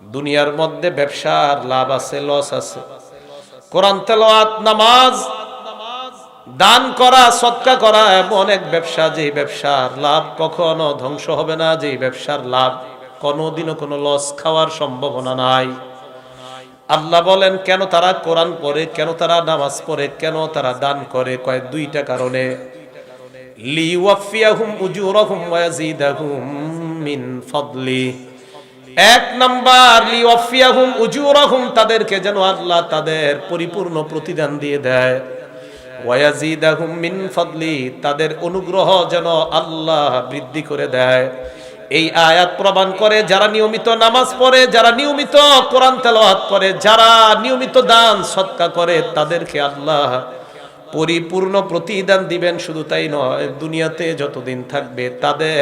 দুনিয়ার মধ্যে ব্যবসার লাভ আছে, লস আছে। কোরআন তেলাওয়াত, নামাজ, দান করা, সদকা করা এমন এক ব্যবসা, যে ব্যবসার লাভ কখনো ধ্বংস হবে না, যে ব্যবসার লাভ কোনোদিনও কোনো লস খাওয়ার সম্ভাবনা নাই। আল্লাহ বলেন কেন তারা কোরআন পড়ে, কেন তারা নামাজ পড়ে, কেন তারা দান করে? কয় দুইটা কারণে। লিওয়াফিয়াহুম উজুরাহুম ওয়া ইয়াজিদাহুম মিন ফাদলি। এক নাম্বার, লিওয়াফিয়াহুম উজুরাহুম, তাদেরকে যেন আল্লাহ তাদের পরিপূর্ণ প্রতিদান দিয়ে দেয়। ওয়া ইয়াজিদাহুম মিন ফাদলি, তাদের অনুগ্রহ যেন আল্লাহ বৃদ্ধি করে দেয়। এই আয়াত প্রমাণ করে যারা নিয়মিত নামাজ পড়ে, যারা নিয়মিত কোরআন তেলাওয়াত করে, যারা নিয়মিত দান সদকা করে, তাদেরকে আল্লাহ পরিপূর্ণ প্রতিদান দিবেন। শুধু তাই নয়, দুনিয়াতে যতদিন থাকবে তাদের